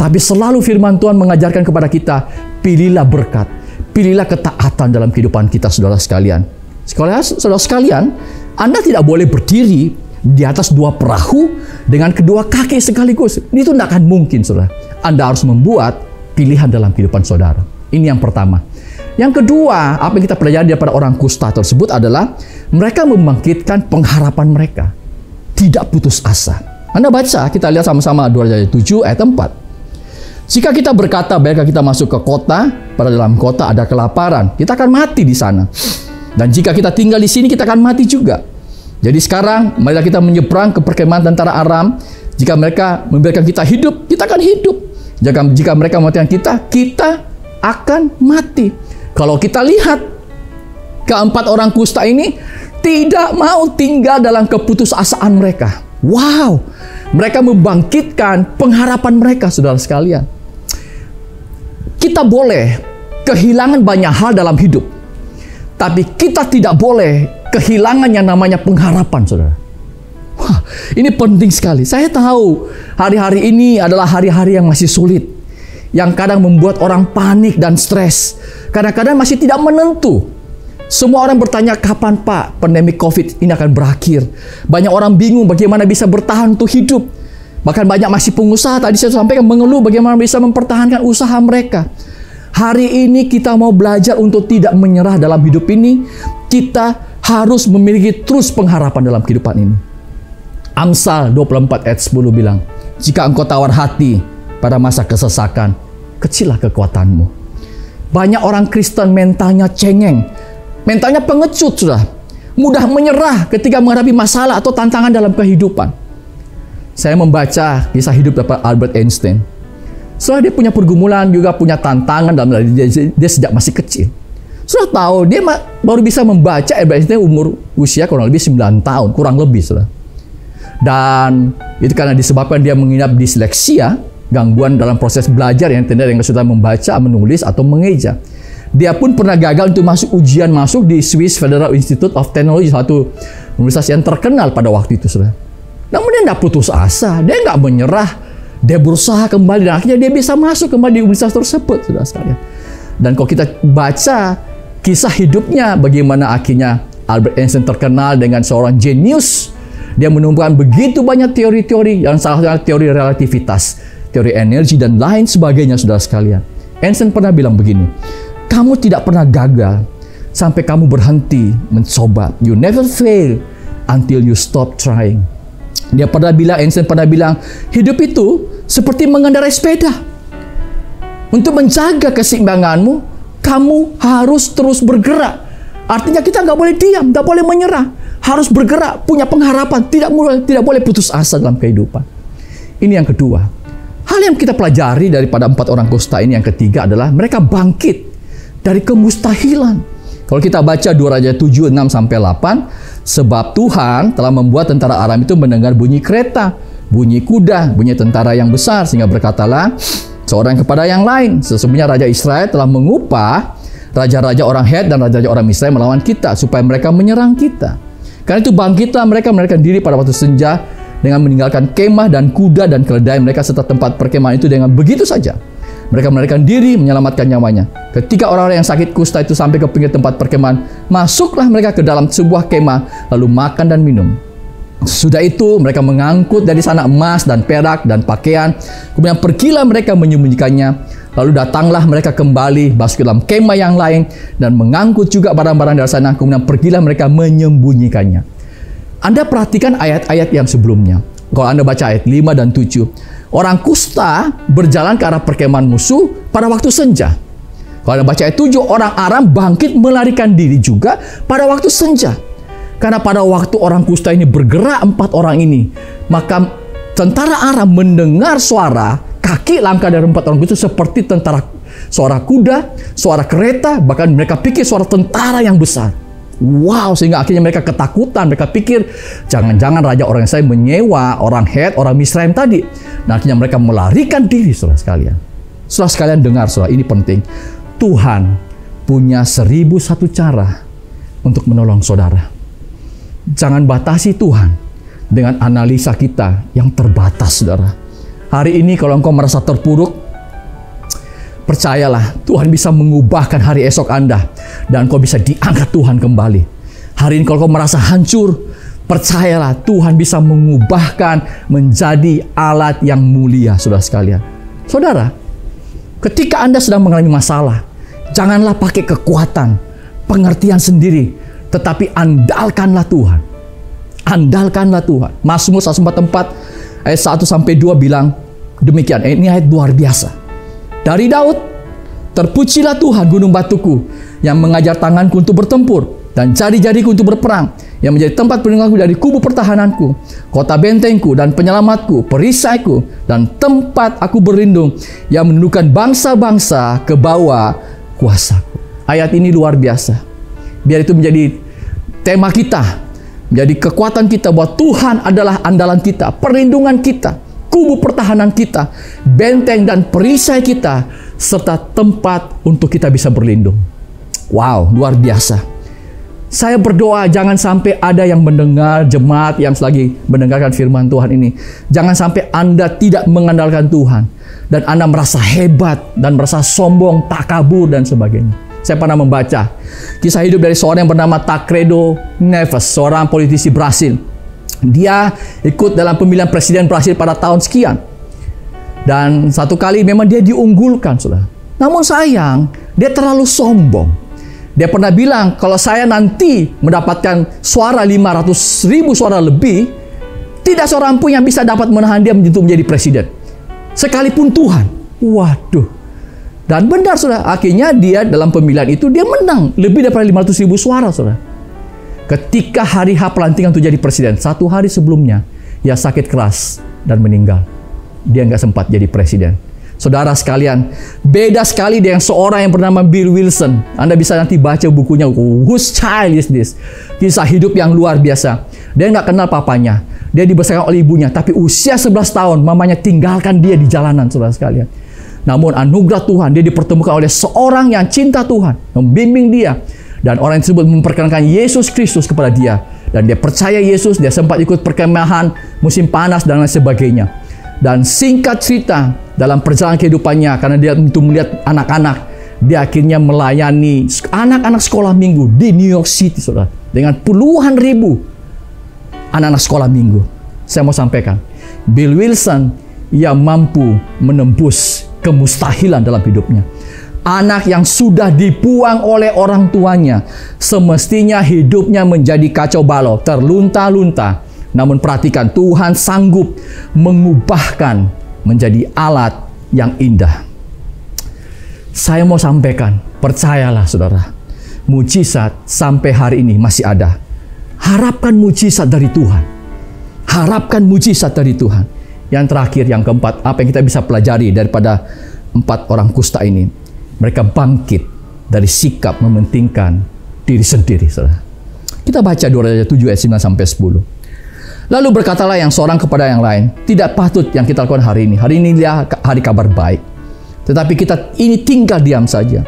Tapi selalu firman Tuhan mengajarkan kepada kita, pilihlah berkat, pilihlah ketaatan dalam kehidupan kita, saudara sekalian. Saudara sekalian, Anda tidak boleh berdiri di atas 2 perahu dengan kedua kaki sekaligus. Itu tidak akan mungkin, saudara. Anda harus membuat pilihan dalam kehidupan saudara. Ini yang pertama. Yang kedua, apa yang kita pelajari daripada orang kusta tersebut adalah mereka membangkitkan pengharapan mereka. Tidak putus asa. Anda baca, kita lihat sama-sama 2 Raja 7 ayat 4. Jika kita berkata, baiklah kita masuk ke kota, pada dalam kota ada kelaparan, kita akan mati di sana. Dan jika kita tinggal di sini, kita akan mati juga. Jadi sekarang, marilah kita menyeberang ke perkemahan tentara Aram. Jika mereka membiarkan kita hidup, kita akan hidup. Jika mereka mematikan kita akan mati. Kalau kita lihat, keempat orang kusta ini tidak mau tinggal dalam keputusasaan mereka. Wow, mereka membangkitkan pengharapan mereka, saudara sekalian. Kita boleh kehilangan banyak hal dalam hidup, tapi kita tidak boleh kehilangan yang namanya pengharapan, saudara. Wah, ini penting sekali. Saya tahu hari-hari ini adalah hari-hari yang masih sulit, yang kadang membuat orang panik dan stres. Kadang-kadang masih tidak menentu. Semua orang bertanya, kapan Pak pandemi COVID ini akan berakhir? Banyak orang bingung bagaimana bisa bertahan untuk hidup. Bahkan banyak masih pengusaha, tadi saya sampaikan, mengeluh bagaimana bisa mempertahankan usaha mereka. Hari ini kita mau belajar untuk tidak menyerah dalam hidup ini. Kita harus memiliki terus pengharapan dalam kehidupan ini. Amsal 24 ayat 10 bilang, jika engkau tawar hati pada masa kesesakan, kecillah kekuatanmu. Banyak orang Kristen mentalnya cengeng, mentalnya pengecut, sudah mudah menyerah ketika menghadapi masalah atau tantangan dalam kehidupan. Saya membaca kisah hidup dari Albert Einstein. Setelah dia punya pergumulan, juga punya tantangan dalam dia sejak masih kecil. Sudah tahu, dia baru bisa membaca Albert Einstein usia kurang lebih 9 tahun, kurang lebih, sudah. Dan itu karena disebabkan dia mengidap disleksia, gangguan dalam proses belajar yang tidak kesulitan membaca, menulis, atau mengeja. Dia pun pernah gagal untuk ujian masuk di Swiss Federal Institute of Technology, satu universitas yang terkenal pada waktu itu, saudara. Namun dia tidak putus asa, dia nggak menyerah, dia berusaha kembali, dan akhirnya dia bisa masuk kembali di universitas tersebut, saudara sekalian. Dan kalau kita baca kisah hidupnya, bagaimana akhirnya Albert Einstein terkenal dengan seorang jenius. Dia menemukan begitu banyak teori-teori, yang salah satunya teori relativitas, teori energi, dan lain sebagainya, saudara sekalian. Einstein pernah bilang begini, kamu tidak pernah gagal sampai kamu berhenti mencoba. You never fail until you stop trying. Einstein pernah bilang, hidup itu seperti mengendarai sepeda. Untuk menjaga keseimbanganmu, kamu harus terus bergerak. Artinya kita nggak boleh diam, nggak boleh menyerah. Harus bergerak, punya pengharapan, tidak boleh putus asa dalam kehidupan. Ini yang kedua. Hal yang kita pelajari daripada 4 orang kusta ini, yang ketiga adalah mereka bangkit dari kemustahilan. Kalau kita baca 2 Raja 7, 6-8, sebab Tuhan telah membuat tentara Aram itu mendengar bunyi kereta, bunyi kuda, bunyi tentara yang besar, sehingga berkatalah seorang kepada yang lain, sesungguhnya Raja Israel telah mengupah raja-raja orang Het dan raja-raja orang Israel melawan kita, supaya mereka menyerang kita. Karena itu bangkitlah mereka melarikan diri pada waktu senja dengan meninggalkan kemah dan kuda dan keledai mereka serta tempat perkemahan itu dengan begitu saja. Mereka melarikan diri menyelamatkan nyawanya. Ketika orang-orang yang sakit kusta itu sampai ke pinggir tempat perkemahan, masuklah mereka ke dalam sebuah kemah lalu makan dan minum. Sudah itu mereka mengangkut dari sana emas dan perak dan pakaian. Kemudian pergilah mereka menyembunyikannya. Lalu datanglah mereka kembali masuk ke dalam kemah yang lain dan mengangkut juga barang-barang dari sana. Kemudian pergilah mereka menyembunyikannya. Anda perhatikan ayat-ayat yang sebelumnya. Kalau Anda baca ayat 5 dan 7. Orang kusta berjalan ke arah perkemahan musuh pada waktu senja. Kalau Anda baca ayat 7, orang Aram bangkit melarikan diri juga pada waktu senja. Karena pada waktu orang kusta ini bergerak 4 orang ini, maka tentara Aram mendengar suara kaki langkah dari 4 orang itu seperti suara kuda, suara kereta, bahkan mereka pikir suara tentara yang besar. Wow, sehingga akhirnya mereka ketakutan. Mereka pikir, jangan-jangan raja orang saya menyewa orang Het, orang Misraim tadi. Nah, akhirnya mereka melarikan diri, saudara sekalian. Saudara sekalian dengar, saudara, ini penting. Tuhan punya 1001 cara untuk menolong saudara. Jangan batasi Tuhan dengan analisa kita yang terbatas, saudara. Hari ini kalau engkau merasa terpuruk, percayalah Tuhan bisa mengubahkan hari esok Anda dan engkau bisa diangkat Tuhan kembali. Hari ini kalau engkau merasa hancur, percayalah Tuhan bisa mengubahkan menjadi alat yang mulia, saudara sekalian. Saudara, ketika Anda sedang mengalami masalah, janganlah pakai kekuatan, pengertian sendiri, tetapi andalkanlah Tuhan. Andalkanlah Tuhan. Mazmur 144 ayat 1-2 bilang demikian. Ini ayat luar biasa. Dari Daud, terpujilah Tuhan gunung batuku, yang mengajar tanganku untuk bertempur dan jari-jariku untuk berperang, yang menjadi tempat perlindunganku dari kubu pertahananku, kota bentengku dan penyelamatku, perisaiku dan tempat aku berlindung, yang menundukkan bangsa-bangsa ke bawah kuasaku. Ayat ini luar biasa. Biar itu menjadi tema kita, menjadi kekuatan kita bahwa Tuhan adalah andalan kita, perlindungan kita, kubu pertahanan kita, benteng dan perisai kita, serta tempat untuk kita bisa berlindung. Wow, luar biasa. Saya berdoa jangan sampai ada yang mendengar jemaat yang lagi mendengarkan firman Tuhan ini. Jangan sampai Anda tidak mengandalkan Tuhan dan Anda merasa hebat dan merasa sombong, takabur dan sebagainya. Saya pernah membaca kisah hidup dari seorang yang bernama Tancredo Neves, seorang politisi Brasil. Dia ikut dalam pemilihan presiden Brasil pada tahun sekian. Dan satu kali memang dia diunggulkan, saudara. Namun sayang, dia terlalu sombong. Dia pernah bilang, kalau saya nanti mendapatkan suara 500.000 suara lebih, tidak seorang pun yang bisa dapat menahan dia untuk menjadi presiden. Sekalipun Tuhan. Waduh. Dan benar, saudara, akhirnya dia dalam pemilihan itu dia menang lebih daripada 500.000 suara, saudara. Ketika hari H pelantikan untuk jadi presiden, 1 hari sebelumnya ia sakit keras dan meninggal. Dia nggak sempat jadi presiden. Saudara sekalian, beda sekali dengan seorang yang bernama Bill Wilson. Anda bisa nanti baca bukunya, Whose Child Is This? Kisah hidup yang luar biasa. Dia nggak kenal papanya. Dia dibesarkan oleh ibunya, tapi usia 11 tahun mamanya tinggalkan dia di jalanan, saudara sekalian. Namun anugerah Tuhan, dia dipertemukan oleh seorang yang cinta Tuhan, membimbing dia. Dan orang tersebut memperkenalkan Yesus Kristus kepada dia. Dan dia percaya Yesus, dia sempat ikut perkemahan musim panas dan lain sebagainya. Dan singkat cerita, dalam perjalanan kehidupannya, karena dia untuk melihat anak-anak, dia akhirnya melayani anak-anak sekolah minggu di New York City, saudara. Dengan puluhan ribu anak-anak sekolah minggu. Saya mau sampaikan, Bill Wilson, ia mampu menembus kemustahilan dalam hidupnya. Anak yang sudah dibuang oleh orang tuanya, semestinya hidupnya menjadi kacau balau, terlunta-lunta. Namun perhatikan, Tuhan sanggup mengubahkan menjadi alat yang indah. Saya mau sampaikan, percayalah saudara, mujizat sampai hari ini masih ada. Harapkan mujizat dari Tuhan. Harapkan mujizat dari Tuhan. Yang terakhir, yang keempat, apa yang kita bisa pelajari daripada 4 orang kusta ini? Mereka bangkit dari sikap mementingkan diri sendiri, saudara. Kita baca 2 Raja 7 ayat 9-10. Lalu berkatalah yang seorang kepada yang lain, tidak patut yang kita lakukan hari ini. Hari ini adalah hari kabar baik. Tetapi kita ini tinggal diam saja.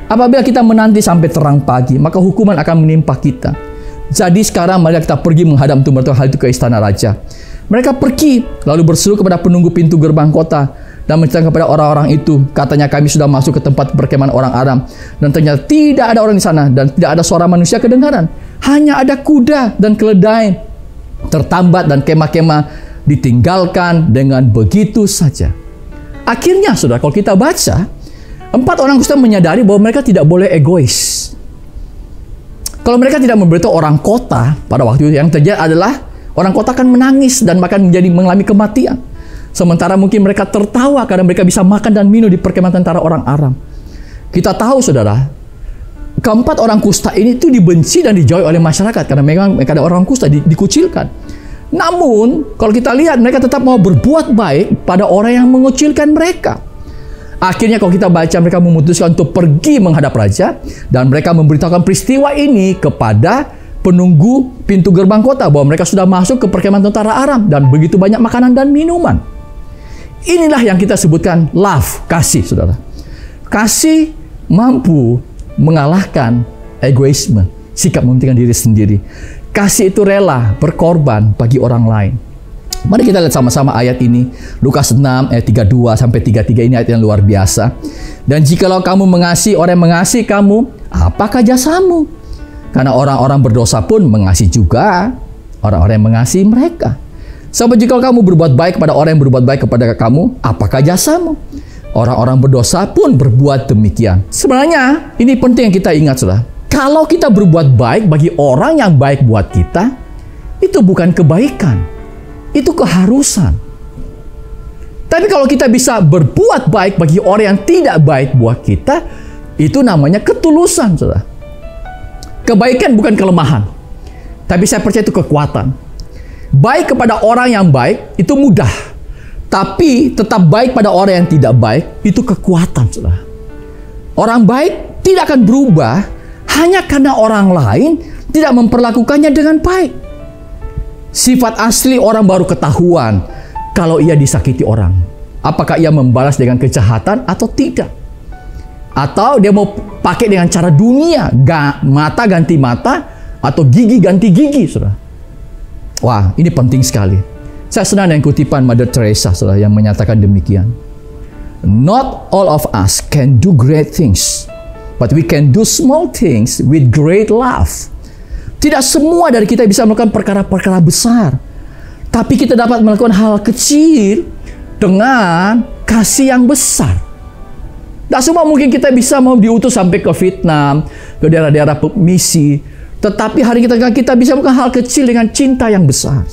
Apabila kita menanti sampai terang pagi, maka hukuman akan menimpa kita. Jadi sekarang mari kita pergi menghadap untuk bertemu hal itu ke istana raja. Mereka pergi, lalu berseru kepada penunggu pintu gerbang kota dan menceritakan kepada orang-orang itu. Katanya, kami sudah masuk ke tempat perkemahan orang Aram, dan ternyata tidak ada orang di sana dan tidak ada suara manusia kedengaran. Hanya ada kuda dan keledai tertambat dan kemah-kemah ditinggalkan dengan begitu saja. Akhirnya, saudara, kalau kita baca, 4 orang kusta menyadari bahwa mereka tidak boleh egois. Kalau mereka tidak memberitahu orang kota, pada waktu itu yang terjadi adalah orang kota akan menangis dan bahkan mengalami kematian. Sementara mungkin mereka tertawa karena mereka bisa makan dan minum di perkemahan tentara orang Aram. Kita tahu, saudara, keempat orang kusta ini itu dibenci dan dijauhi oleh masyarakat karena memang mereka ada orang kusta dikucilkan. Namun, kalau kita lihat mereka tetap mau berbuat baik pada orang yang mengucilkan mereka. Akhirnya kalau kita baca, mereka memutuskan untuk pergi menghadap raja dan mereka memberitahukan peristiwa ini kepada penunggu pintu gerbang kota bahwa mereka sudah masuk ke perkemahan tentara Aram dan begitu banyak makanan dan minuman. Inilah yang kita sebutkan love, kasih, saudara. Kasih mampu mengalahkan egoisme, sikap mementingkan diri sendiri. Kasih itu rela berkorban bagi orang lain. Mari kita lihat sama-sama ayat ini. Lukas 6 ayat 32 sampai 33 ini ayat yang luar biasa. Dan jikalau kamu mengasihi orang yang mengasihi kamu, apakah jasamu? Karena orang-orang berdosa pun mengasihi juga orang-orang yang mengasihi mereka. Sebab jikalau kamu berbuat baik kepada orang yang berbuat baik kepada kamu, apakah jasamu? Orang-orang berdosa pun berbuat demikian. Sebenarnya ini penting yang kita ingat, saudara. Kalau kita berbuat baik bagi orang yang baik buat kita, itu bukan kebaikan. Itu keharusan. Tapi kalau kita bisa berbuat baik bagi orang yang tidak baik buat kita, itu namanya ketulusan, saudara. Kebaikan bukan kelemahan, tapi saya percaya itu kekuatan. Baik kepada orang yang baik itu mudah, tapi tetap baik pada orang yang tidak baik itu kekuatan, saudara. Orang baik tidak akan berubah hanya karena orang lain tidak memperlakukannya dengan baik. Sifat asli orang baru ketahuan kalau ia disakiti orang. Apakah ia membalas dengan kejahatan atau tidak? Atau dia mau pakai dengan cara dunia, mata ganti mata atau gigi ganti gigi, saudara. Wah, ini penting sekali. Saya senang dengan kutipan Mother Teresa, saudara, yang menyatakan demikian. Not all of us can do great things, but we can do small things with great love. Tidak semua dari kita bisa melakukan perkara-perkara besar, tapi kita dapat melakukan hal kecil dengan kasih yang besar. Tidak semua mungkin kita bisa mau diutus sampai ke Vietnam, ke daerah-daerah misi, tetapi hari kita bisa melakukan hal kecil dengan cinta yang besar.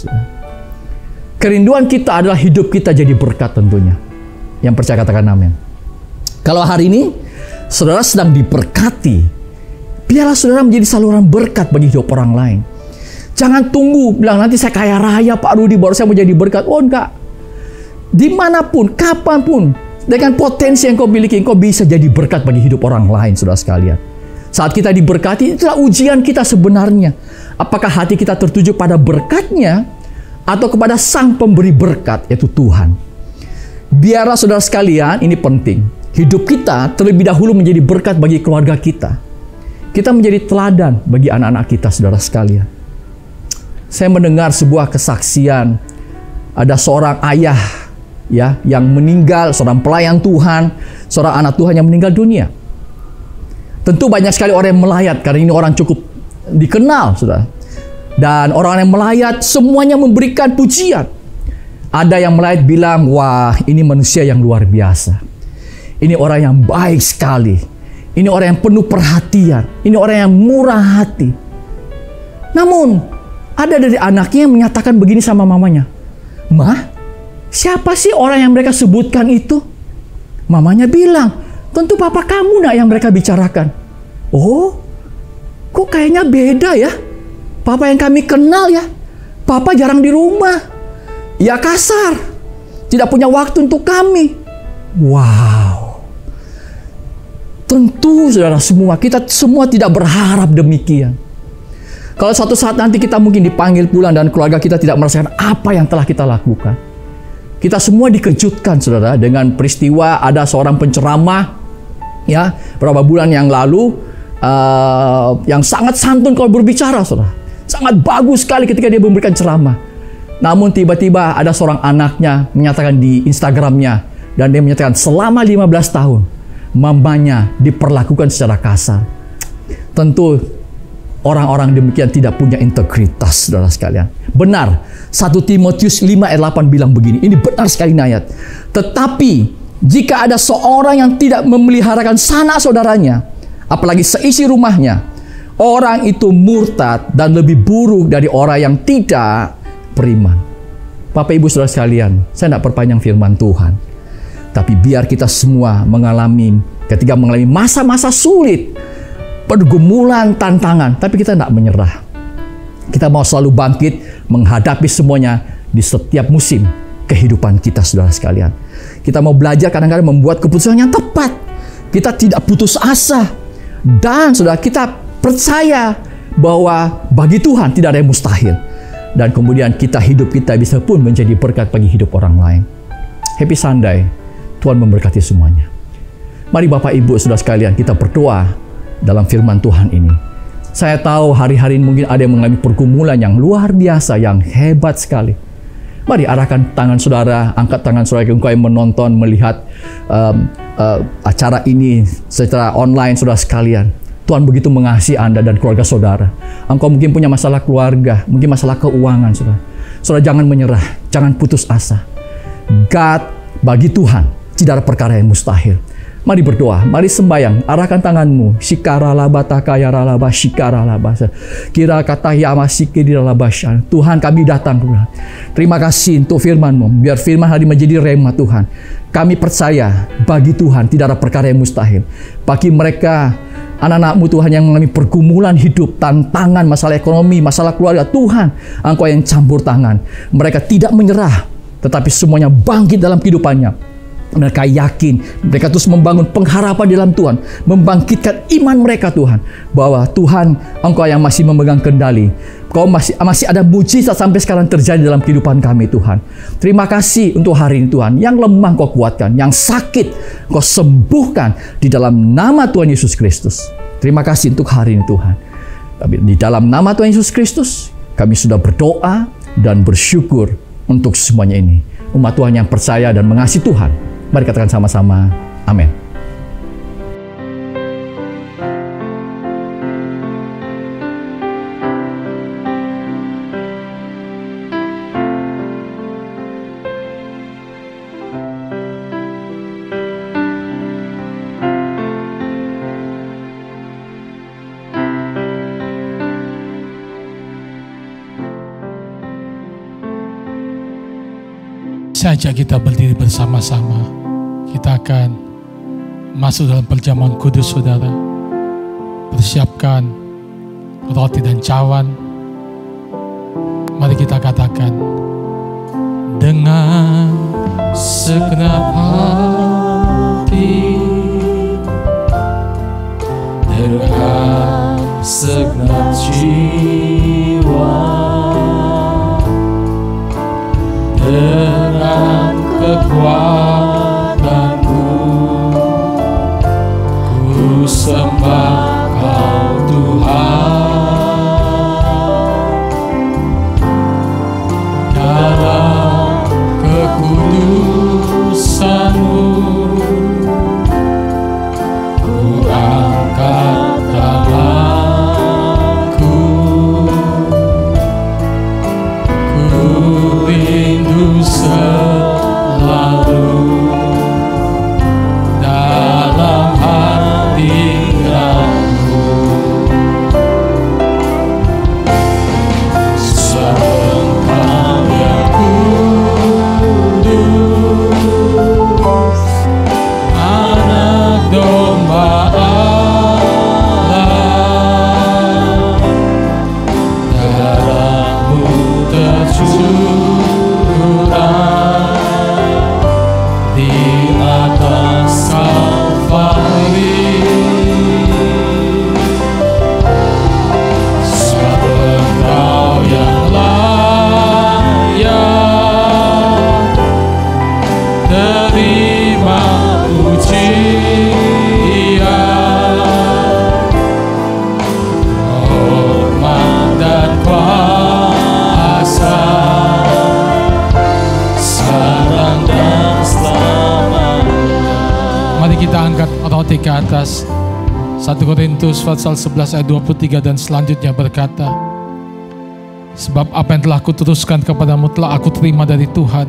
Kerinduan kita adalah hidup kita jadi berkat tentunya. Yang percaya katakan amin. Kalau hari ini saudara sedang diberkati, biarlah saudara menjadi saluran berkat bagi hidup orang lain. Jangan tunggu bilang nanti saya kaya raya Pak Rudi baru saya mau jadi berkat. Oh enggak. Dimanapun, kapanpun, dengan potensi yang kau miliki, kau bisa jadi berkat bagi hidup orang lain, saudara sekalian. Saat kita diberkati, itulah ujian kita sebenarnya. Apakah hati kita tertuju pada berkatnya atau kepada sang pemberi berkat, yaitu Tuhan. Biarlah saudara sekalian, ini penting. Hidup kita terlebih dahulu menjadi berkat bagi keluarga kita. Kita menjadi teladan bagi anak-anak kita, saudara sekalian. Saya mendengar sebuah kesaksian. Ada seorang ayah ya yang meninggal, seorang pelayan Tuhan, seorang anak Tuhan yang meninggal dunia. Tentu banyak sekali orang yang melayat karena ini orang cukup dikenal, saudara. Dan orang yang melayat semuanya memberikan pujian. Ada yang melayat bilang, wah ini manusia yang luar biasa. Ini orang yang baik sekali. Ini orang yang penuh perhatian. Ini orang yang murah hati. Namun, ada dari anaknya yang menyatakan begini sama mamanya. Mah, siapa sih orang yang mereka sebutkan itu? Mamanya bilang, tentu papa kamu nak yang mereka bicarakan. Oh, kok kayaknya beda ya? Papa yang kami kenal ya. Papa jarang di rumah. Ya kasar. Tidak punya waktu untuk kami. Wow. Tentu saudara semua, kita semua tidak berharap demikian. Kalau suatu saat nanti kita mungkin dipanggil pulang dan keluarga kita tidak merasakan apa yang telah kita lakukan. Kita semua dikejutkan saudara dengan peristiwa ada seorang penceramah ya beberapa bulan yang lalu yang sangat santun kalau berbicara saudara. Sangat bagus sekali ketika dia memberikan ceramah. Namun tiba-tiba ada seorang anaknya menyatakan di Instagramnya dan dia menyatakan selama 15 tahun mamanya diperlakukan secara kasar. Tentu orang-orang demikian tidak punya integritas, saudara sekalian. Benar, 1 Timotius 5 ayat 8 bilang begini, ini benar sekali ayat. Tetapi, jika ada seorang yang tidak memeliharakan sanak saudaranya, apalagi seisi rumahnya, orang itu murtad dan lebih buruk dari orang yang tidak beriman. Bapak Ibu Saudara sekalian, saya tidak perpanjang firman Tuhan. Tapi biar kita semua ketika mengalami masa-masa sulit, pergumulan, tantangan, tapi kita tidak menyerah. Kita mau selalu bangkit menghadapi semuanya di setiap musim kehidupan kita, saudara sekalian. Kita mau belajar kadang-kadang membuat keputusan yang tepat. Kita tidak putus asa. Dan saudara, kita percaya bahwa bagi Tuhan tidak ada yang mustahil. Dan kemudian hidup kita bisa pun menjadi berkat bagi hidup orang lain. Happy Sunday. Tuhan memberkati semuanya. Mari Bapak Ibu Saudara sekalian, kita berdoa dalam firman Tuhan ini. Saya tahu hari-hari ini mungkin ada yang mengalami pergumulan yang luar biasa, yang hebat sekali. Mari arahkan tangan saudara, angkat tangan saudara engkau yang menonton, melihat acara ini secara online, saudara sekalian. Tuhan begitu mengasihi Anda dan keluarga saudara. Engkau mungkin punya masalah keluarga, mungkin masalah keuangan, saudara. Saudara jangan menyerah, jangan putus asa. Bagi Tuhan tidak ada perkara yang mustahil. Mari berdoa, mari sembahyang, arahkan tanganmu. Tuhan, kami datang, Tuhan. Terima kasih untuk firman-Mu. Biar firman hari menjadi rema, Tuhan. Kami percaya bagi Tuhan tidak ada perkara yang mustahil. Bagi mereka, anak-anak-Mu Tuhan yang mengalami pergumulan hidup, tantangan, masalah ekonomi, masalah keluarga, Tuhan, Engkau yang campur tangan. Mereka tidak menyerah, tetapi semuanya bangkit dalam kehidupannya. Mereka yakin, mereka terus membangun pengharapan di dalam Tuhan, membangkitkan iman mereka, Tuhan, bahwa Tuhan, Engkau yang masih memegang kendali. Kau masih ada mujizat sampai sekarang terjadi dalam kehidupan kami, Tuhan. Terima kasih untuk hari ini, Tuhan. Yang lemah Kau kuatkan, yang sakit Kau sembuhkan di dalam nama Tuhan Yesus Kristus. Terima kasih untuk hari ini, Tuhan. Di dalam nama Tuhan Yesus Kristus, kami sudah berdoa dan bersyukur untuk semuanya ini. Umat Tuhan yang percaya dan mengasihi Tuhan, mari katakan sama-sama, amin. Saya ajak kita berdiri bersama-sama. Kita akan masuk dalam perjamuan kudus, saudara. Persiapkan roti dan cawan. Mari kita katakan, dengan segenap hati, dengan segenap jiwa, dengan kekuatanmu, ku sembah Kau Tuhan. Dalam kekudusan-Mu, ku angkat tanganku, ku rindu selalu dalam hadirat-Mu. Engkau yang kudus, Anak Domba Allah, darah-Mu tercurah di atas Kalvari. Sebab Engkau yang layak terima pujian, hormat dan kuasa, sekarang dan selamanya. Mari kita angkat roti ke atas 1 Korintus pasal 11 ayat 23 dan selanjutnya berkata, sebab apa yang telah kuteruskan kepadamu telah aku terima dari Tuhan,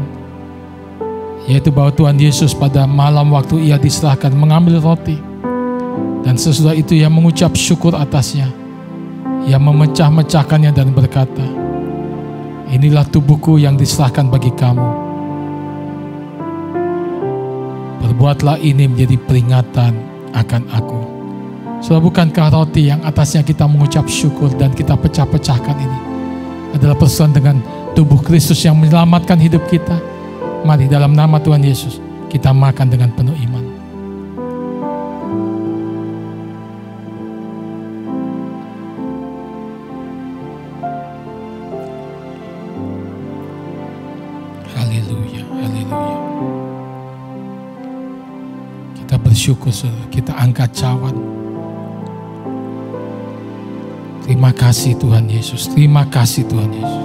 yaitu bahwa Tuhan Yesus pada malam waktu ia diserahkan mengambil roti, dan sesudah itu ia mengucap syukur atasnya, ia memecah-mecahkannya dan berkata, inilah tubuhku yang diserahkan bagi kamu, berbuatlah ini menjadi peringatan akan aku. Sebab bukankah roti yang atasnya kita mengucap syukur dan kita pecah-pecahkan ini adalah persoalan dengan tubuh Kristus yang menyelamatkan hidup kita? Mari dalam nama Tuhan Yesus kita makan dengan penuh iman. Haleluya, haleluya. Kita bersyukur, saudara. Kita angkat cawan. Terima kasih Tuhan Yesus, terima kasih Tuhan Yesus.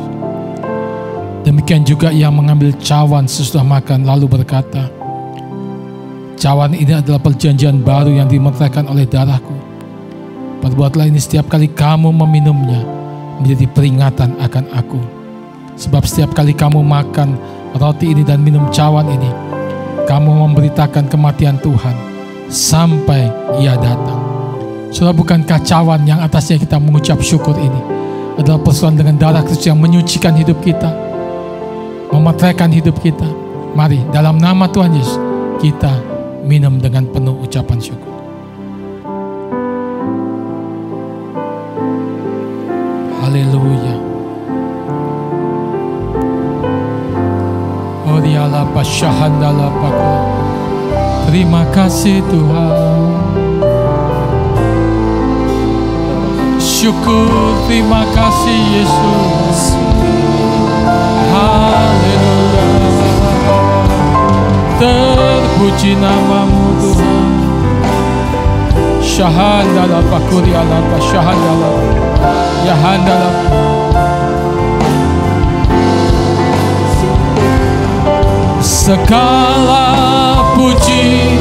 Demikian juga ia mengambil cawan sesudah makan lalu berkata, cawan ini adalah perjanjian baru yang dimeteraikan oleh darahku. Perbuatlah ini setiap kali kamu meminumnya menjadi peringatan akan aku. Sebab setiap kali kamu makan roti ini dan minum cawan ini, kamu memberitakan kematian Tuhan sampai ia datang. Saudara, bukankah cawan yang atasnya kita mengucap syukur ini adalah persoalan dengan darah Kristus yang menyucikan hidup kita, memeteraikan hidup kita? Mari dalam nama Tuhan Yesus kita minum dengan penuh ucapan syukur. Haleluya. Oriala pasyahandala pakla. Terima kasih Tuhan. Syukur, terima kasih Yesus. Haleluya. Terpuji namamu Tuhan. Syahadala pakuri ala syahadala. Yahandala. Segala puji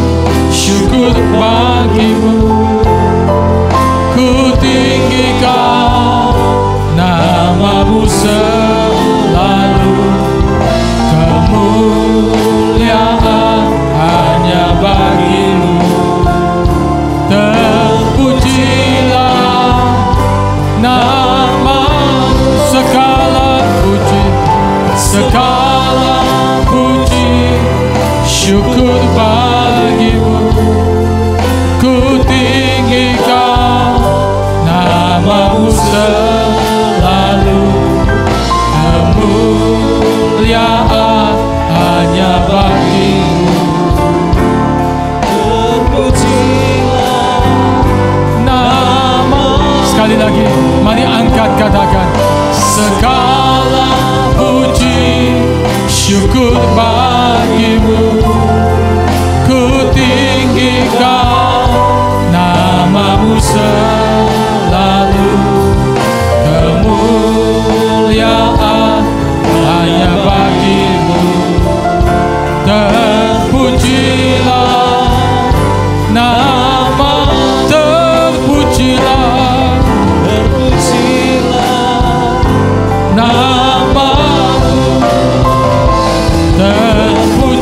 syukur bagimu. Ku tinggikan namamu selalu, kemuliaan hanya bagimu. Terpujilah namamu, segala puji syukur bagimu. Ku tinggikan namamu selalu, kemuliaan hanya bagimu. Terpujilah nama. Sekali lagi, mari angkat katakan, segala puji syukur bagimu. Ku tinggikan namamu selalu, kemuliaan hanya bagimu. Terpujilah nama, terpujilah namamu, terpujilah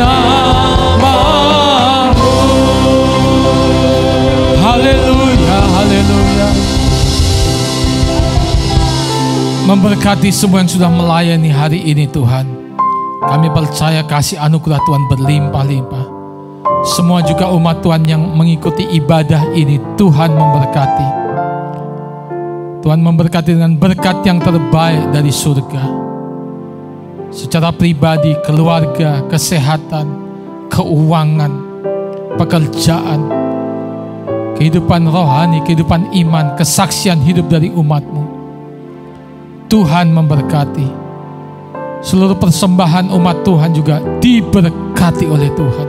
namamu. Haleluya, haleluya. Memberkati semua yang sudah melayani hari ini Tuhan. Kami percaya kasih anugerah Tuhan berlimpah-limpah. Semua juga umat Tuhan yang mengikuti ibadah ini, Tuhan memberkati. Tuhan memberkati dengan berkat yang terbaik dari surga. Secara pribadi, keluarga, kesehatan, keuangan, pekerjaan, kehidupan rohani, kehidupan iman, kesaksian hidup dari umat-Mu. Tuhan memberkati. Seluruh persembahan umat Tuhan juga diberkati oleh Tuhan.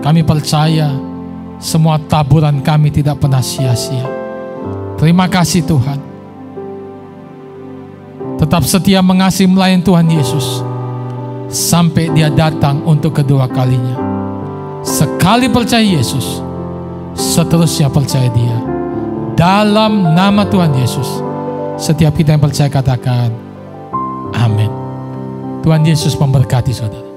Kami percaya semua taburan kami tidak pernah sia-sia. Terima kasih Tuhan. Tetap setia mengasihi melayani Tuhan Yesus sampai Dia datang untuk kedua kalinya. Sekali percaya Yesus, seterusnya percaya Dia. Dalam nama Tuhan Yesus, setiap kita yang percaya katakan amin. Tuhan Yesus memberkati saudara.